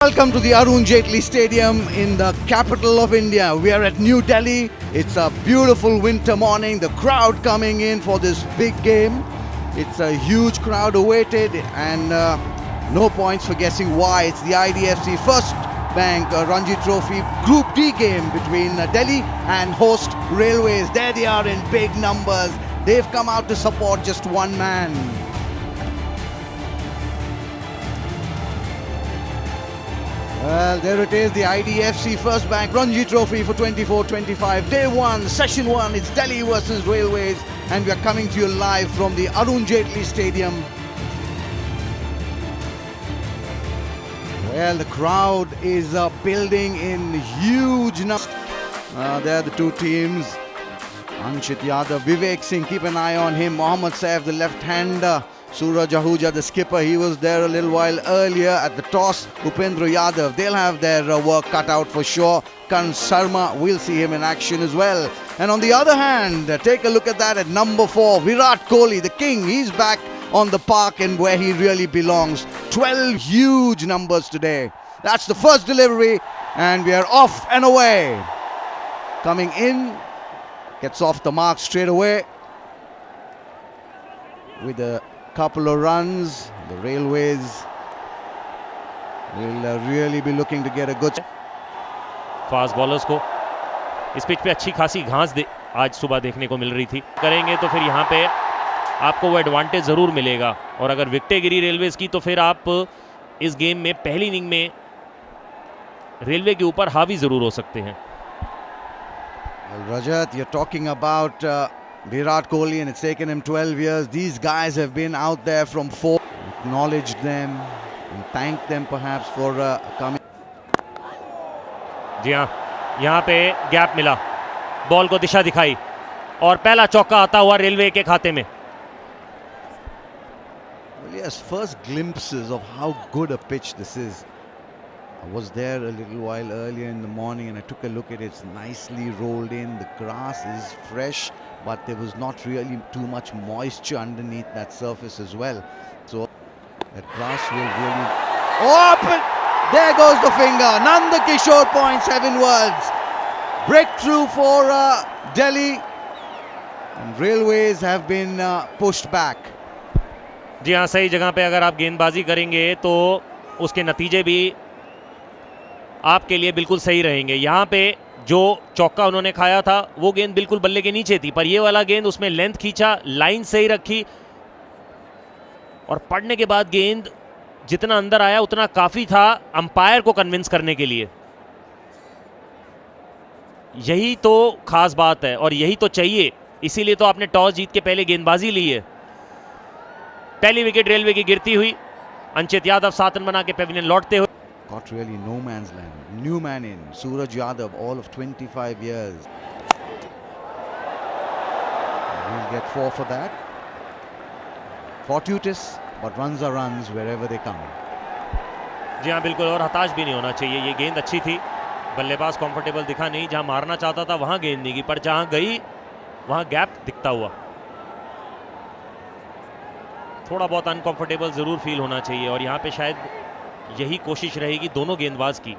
Welcome to the Arun Jaitley Stadium in the capital of India. We are at New Delhi. It's a beautiful winter morning. The crowd coming in for this big game. It's a huge crowd awaited, and no points for guessing why. It's the IDFC First Bank Ranji Trophy Group D game between Delhi and host Railways. There they are in big numbers. They've come out to support just one man. Well, there it is, the IDFC First Bank Ranji Trophy for 24-25. Day 1, Session 1, it's Delhi versus Railways, and we are coming to you live from the Arun Jaitley Stadium. Well, the crowd is building in huge numbers. There are the two teams. Anshit Yadav, Vivek Singh, keep an eye on him. Mohammad Saif, the left-hander. Suraj Ahuja, the skipper, he was there a little while earlier at the toss. Upendra Yadav, they'll have their work cut out for sure. Karan Sharma, we'll see him in action as well. And on the other hand, take a look at that at number 4, Virat Kohli, the king. He's back on the park and where he really belongs. 12 huge numbers today. That's the first delivery, and we are off and away. Coming in, gets off the mark straight away with a couple of runs. The Railways will really be looking to get a good. Fast bowlers को इस pitch पे अच्छी खासी घास आज सुबह देखने को मिल रही थी। करेंगे तो फिर यहाँ पे आपको वो एडवांटेज ज़रूर मिलेगा, और अगर विकेटें गिरी रेलवेज की तो फिर आप इस गेम में पहली इनिंग में रेलवे के ऊपर हावी ज़रूर हो सकते हैं। Rajat, you're talking about Virat Kohli, and it's taken him 12 years. These guys have been out there from 4. Acknowledge them and thank them perhaps for coming. जी हाँ, यहाँ पे गैप मिला, बॉल को दिशा दिखाई और पहला चौका आता हुआ रेलवे के खाते में। Well, yes, first glimpses of how good a pitch this is. I was there a little while earlier in the morning and I took a look at it. It's nicely rolled in. The grass is fresh, but there was not really too much moisture underneath that surface as well. So that grass will really... Oh, but there goes the finger. Nanda Kishore points heavenwards. Breakthrough for Delhi, and Railways have been pushed back. जी हाँ, सही जगह पे अगर आप गेंदबाजी करेंगे तो उसके नतीजे भी आपके लिए बिल्कुल सही रहेंगे। यहाँ पे जो चौका उन्होंने खाया था वो गेंद बिल्कुल बल्ले के नीचे थी, पर ये वाला गेंद उसमें लेंथ खींचा, लाइन सही रखी और पड़ने के बाद गेंद जितना अंदर आया उतना काफ़ी था अंपायर को कन्विंस करने के लिए। यही तो खास बात है और यही तो चाहिए, इसीलिए तो आपने टॉस जीत के पहले गेंदबाजी ली है। पहली विकेट रेलवे की गिरती हुई, अंशित यादव 7 रन बना के पेविलियन लौटते हुए। Got really no man's land. New man in. Suraj Yadav, all of 25 years. We'll get 4 for that. Fortuitous, but runs are runs wherever they come. जी हाँ, बिल्कुल, और हताश भी नहीं होना चाहिए। ये गेंद अच्छी थी, बल्लेबाज कंफर्टेबल दिखा नहीं, जहां मारना चाहता था वहां गेंद नहीं गई, पर जहां गई वहां गैप दिखता हुआ। थोड़ा बहुत अनकंफर्टेबल जरूर फील होना चाहिए, और यहाँ पे शायद यही कोशिश रहेगी दोनों गेंदबाज की,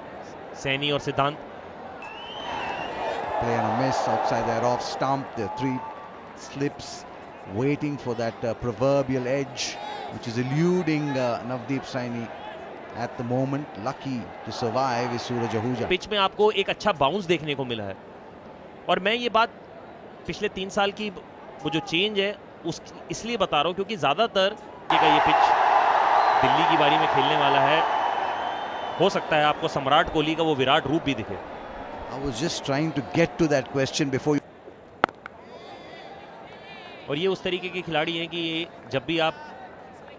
सैनी और सिद्धांत। Play and a miss outside that off stump. The 3 slips, waiting for that proverbial edge, which is eluding Navdeep Saini at the moment. Lucky to survive is Suraj Ahuja. Pitch में आपको एक अच्छा बाउंस देखने को मिला है, और मैं ये बात पिछले 3 साल की वो जो चेंज है उस इसलिए बता रहा हूँ क्योंकि ज़्यादातर ये पिच दिल्ली की बारी में खेलने वाला है। हो सकता है आपको सम्राट कोहली का वो विराट रूप भी दिखे। I was just trying to get to that question before you... और ये उस तरीके के खिलाड़ी हैं कि ये जब भी आप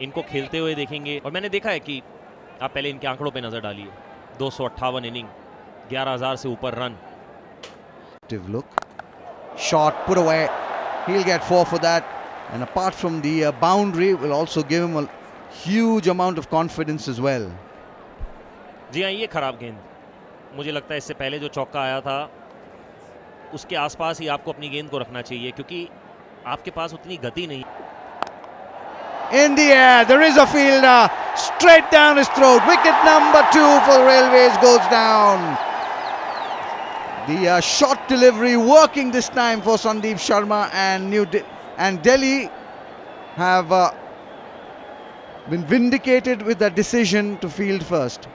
इनको खेलते हुए देखेंगे, और मैंने देखा है कि आप पहले इनके आंकड़ों पे नजर डालिए। 258 इनिंग, 11,000 से ऊपर run. Look, shot put away. He'll get 4 for that, and apart from the boundary, will also give him a huge amount of confidence as well. जी हाँ, ये खराब गेंद, मुझे लगता है इससे पहले जो चौका आया था उसके आसपास ही आपको अपनी गेंद को रखना चाहिए, क्योंकि आपके पास उतनी गति नहीं। in the air. There is a fielder straight down his throat. Wicket number 2 for Railways goes down. The shot delivery working this time for Sandeep Sharma, and Delhi have been vindicated with the decision to field first.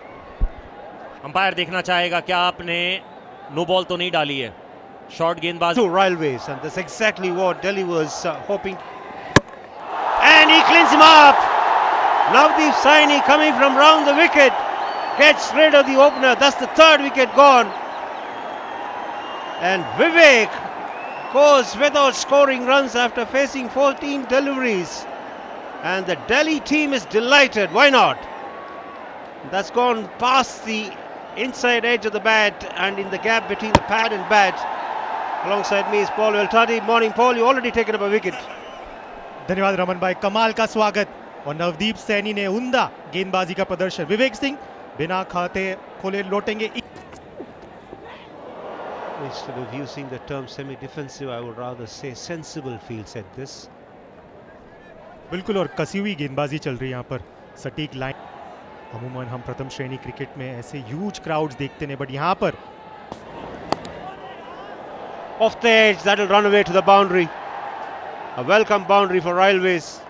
Umpire देखना चाहेगा क्या आपने no ball तो नहीं डाली है. Short गेंदबाज to Railways, and that's exactly what Delhi was hoping. And he cleans him up. Navdeep Saini coming from round the wicket gets rid of the opener. That's the 3rd wicket gone. And Vivek goes without scoring runs after facing 14 deliveries. And the Delhi team is delighted. Why not? That's gone past the inside edge of the bat and in the gap between the pad and bat. Alongside me is Paul Veltati. Morning, Paul. You already taken up a wicket. धन्यवाद रमन भाई. कमाल का स्वागत. और नवदीप सैनी ने उम्दा गेंदबाजी का प्रदर्शन. विवेक सिंह बिना खाते खोले लौटेंगे. Instead of using the term semi-defensive, I would rather say sensible fields at this. बिल्कुल, और कसी हुई गेंदबाजी चल रही है यहाँ पर. सटीक लाइन. अमूमन हम प्रथम श्रेणी क्रिकेट में ऐसे ह्यूज क्राउड्स देखते हैं, बट यहाँ पर Off the edge, that'll run away to the boundary. A welcome boundary for Railways.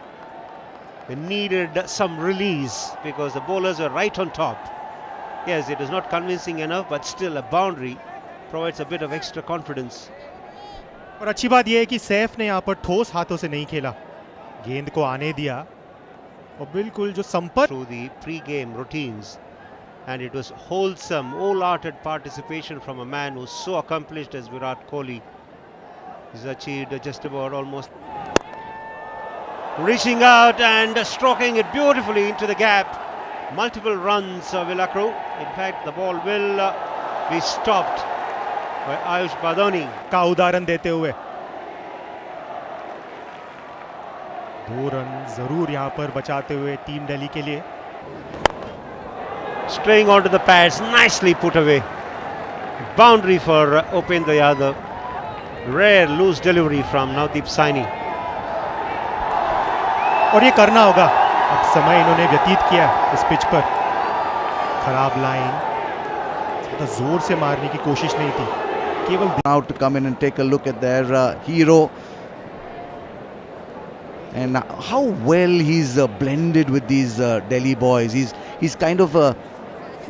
They needed some release because the bowlers were right on top. Yes, it is not convincing enough, but still a boundary provides a bit of extra confidence. और अच्छी बात यह है कि सैफ ने यहाँ पर ठोस हाथों से नहीं खेला, गेंद को आने दिया और बिल्कुल जो संपर्क through the pre-game routines, and it was wholesome, wholehearted participation from a man who's so accomplished as Virat Kohli. He's achieved just about almost reaching out and stroking it beautifully into the gap. Multiple runs will accrue. In fact, the ball will be stopped by Ayush Badoni. का उदाहरण देते हुए 2 run जरूर यहाँ पर बचाते हुए team Delhi के लिए. Straying onto the pads, nicely put away. Boundary for Upendra Yadav. Rare loose delivery from Navdeep Saini. और ये करना होगा. अब समय इन्होंने व्यतीत किया इस पिच पर. खराब लाइन, ज़्यादा जोर से मारने की कोशिश नहीं थी, केवल Now to come in and take a look at their hero, and how well he's blended with these Delhi boys. He's kind of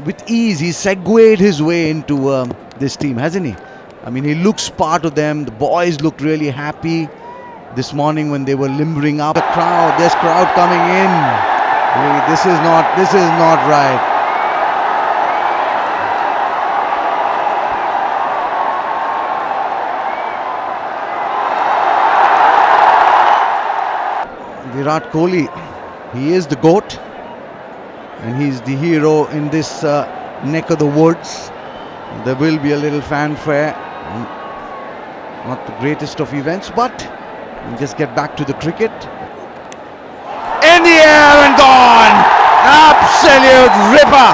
with ease. He's segued his way into this team, hasn't he? I mean, he looks part of them. The boys looked really happy this morning when they were limbering up. The crowd, there's crowd coming in. Really, this is not right. Virat Kohli, he is the GOAT, and he's the hero in this neck of the woods. There will be a little fanfare. Not the greatest of events, but we'll just get back to the cricket. In the air and gone! Absolute ripper!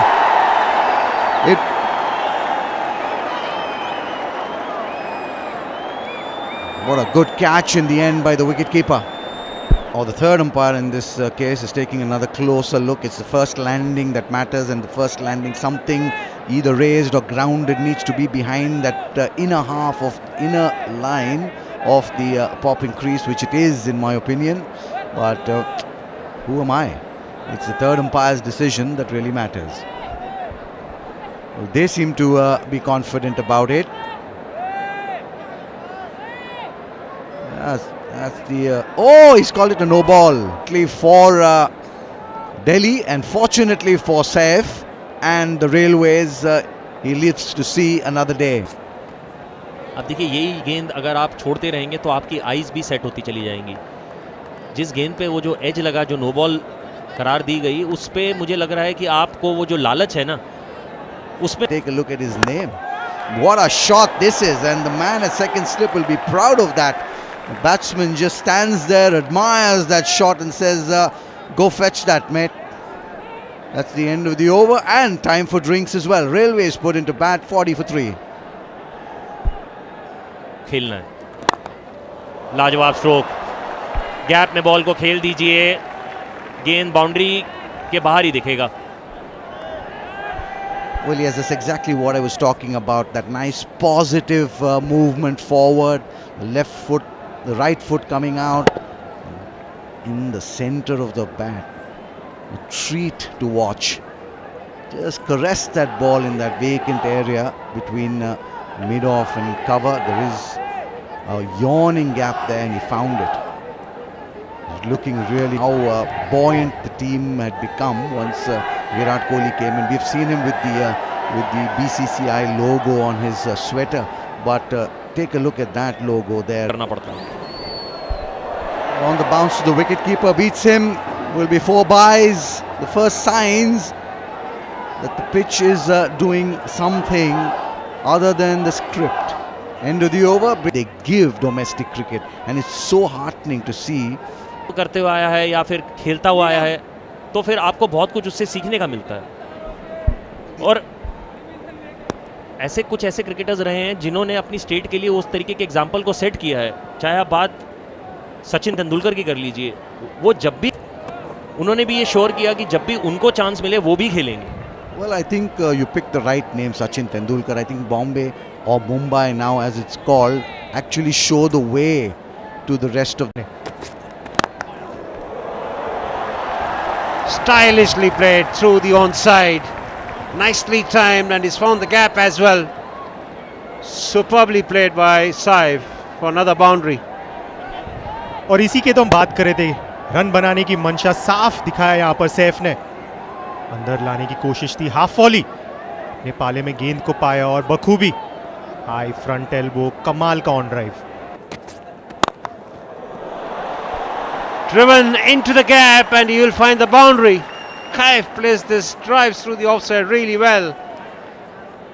What a good catch in the end by the wicketkeeper. Or the third umpire in this case is taking another closer look. It's the first landing that matters, and the first landing, something either raised or grounded, needs to be behind that inner line of the popping crease, which it is in my opinion. But who am I? It's the third umpire's decision that really matters. Well, they seem to be confident about it. That's the he's called it a no ball for Delhi, and fortunately for Saif and the Railways, he lives to see another day. अब देखिए, यही गेंद अगर आप छोड़ते रहेंगे तो आपकी आईज भी सेट होती चली जाएंगी. जिस गेंद पे वो जो एज लगा, जो नो बॉल करार दी गई, उस पे मुझे लग रहा है कि आपको वो जो लालच है ना, उसमें Take a look at his name. What a shot this is, and the man at second slip will be proud of that. The batsman just stands there, admires that shot and says, go fetch that, mate. That's the end of the over, and time for drinks as well. Railways put into bat, 40 for 3. खेलना है. लाजवाब stroke. Gap में ball को खेल दीजिए. गेंद boundary के बाहर ही दिखेगा। Well, yes, that's exactly what I was talking about. That nice positive movement forward, the left foot, the right foot coming out in the center of the bat. A treat to watch. Just caressed that ball in that vacant area between mid-off and cover. There is a yawning gap there and he found it. Looking really how buoyant the team had become once Virat Kohli came in. We've seen him with the BCCI logo on his sweater, but take a look at that logo there. करना पड़ता है। On the bounce to the wicketkeeper, beats him. Will be 4 byes. The first signs that the pitch is doing something other than the script. End of the over, but they give domestic cricket, and it's so heartening to see. करते हुए आया है या फिर खेलता हुआ आया है, तो फिर आपको बहुत कुछ उससे सीखने का मिलता है। और कुछ ऐसे क्रिकेटर्स रहे हैं जिन्होंने अपनी स्टेट के लिए उस तरीके के एग्जाम्पल को सेट किया है। चाहे आप बात सचिन तेंदुलकर की कर लीजिए, वो जब भी उन्होंने भी ये श्योर किया कि जब भी उनको चांस मिले वो भी खेलेंगे। Well, I think you picked the right name, Sachin Tendulkar. I think Bombay or Mumbai now, as it's called, actually show the way to the rest of. Stylishly played through the onside. Nicely timed, and he's found the gap as well. Superbly played by Saif for another boundary. और इसी के तो हम बात कर रहे थे, run बनाने की मंशा साफ दिखाया यहाँ पर सैफ ने। अंदर लाने की कोशिश थी, हाफ वॉली ने पाले में गेंद को पाया और बखूबी हाई फ्रंट एल्बो, कमाल का on drive. Driven into the gap, and he will find the boundary. Kaif plays this drives through the offside really well,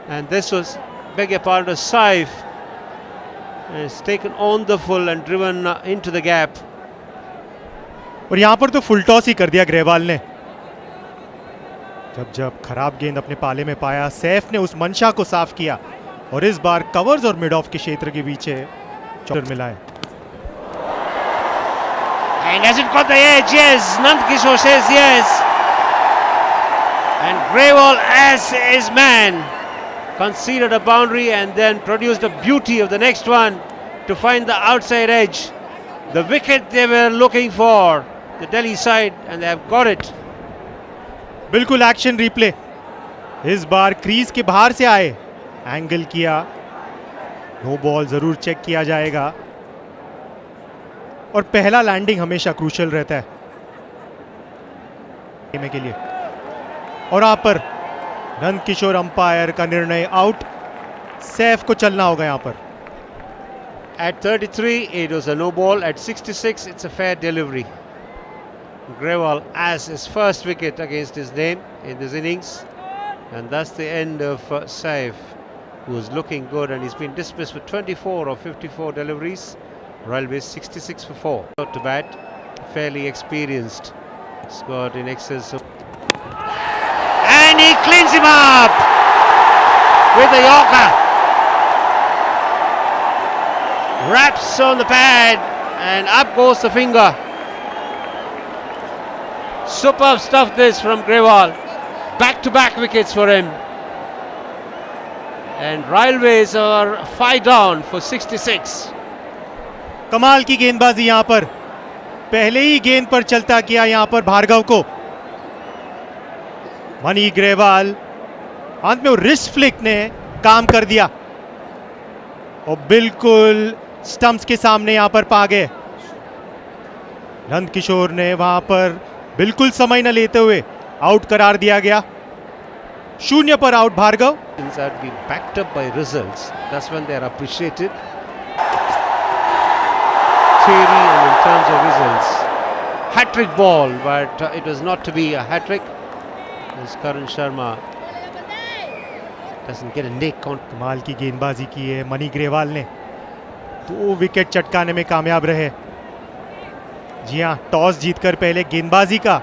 and this was, beg your pardon, Saif, and it's taken on the full and driven into the gap. और यहाँ पर तो full toss ही कर दिया ग्रेवाल ने। जब खराब गेंद अपने पाले में पाया, सैफ ने उस मंशा को साफ किया और इस बार कवर्स और मिड ऑफ के क्षेत्र के पीछे चौकर मिला है। And has it got the edge? Yes. Nandkishore says yes. And Grewal, as his man, conceded a boundary and then produced the beauty of the next one to find the outside edge. The wicket they were looking for, the Delhi side, and they have got it. बिल्कुल action replay, इस बार crease के बाहर से आए, angle किया, no ball जरूर check किया जाएगा और पहला लैंडिंग हमेशा क्रूशल रहता है के लिए। और यहाँ पर नंदकिशोर अंपायर का निर्णय आउट, सैफ को चलना होगा यहाँ पर। At 33 it was a no ball, at 66 it's a fair delivery. Grewal as his first wicket against his name in this innings, and that's the end of Saif, who is looking good, and he's been dismissed with 24 of 54 deliveries. Railways 66 for 4. Out to bat, fairly experienced, scored in excess of, and he cleans him up with a Yorker. Wraps on the pad and up goes the finger. Superb stuff this from Grewal. Back-to-back wickets for him. And Railways are 5 down for 66. कमाल की गेंदबाजी यहाँ पर, पहले ही गेंद पर चलता किया यहाँ पर भार्गव को। मनी ग्रेवाल अंत में रिस्ट फ्लिक ने काम कर दिया और बिल्कुल स्टंप्स के सामने यहाँ पर पा गए। नंदकिशोर ने वहां पर बिल्कुल समय न लेते हुए आउट करार दिया गया। 0 पर आउट Bhargav. Things have been backed up by results. That's when they are appreciated. Theory and in terms of results. Hat-trick ball, but it was not to be a hat-trick. As Karan Sharma doesn't get a nick on. कमाल की गेंदबाजी की है money Grewal ने, 2 wicket चटकाने में कामयाब रहे। जी हां, टॉस जीतकर पहले गेंदबाजी का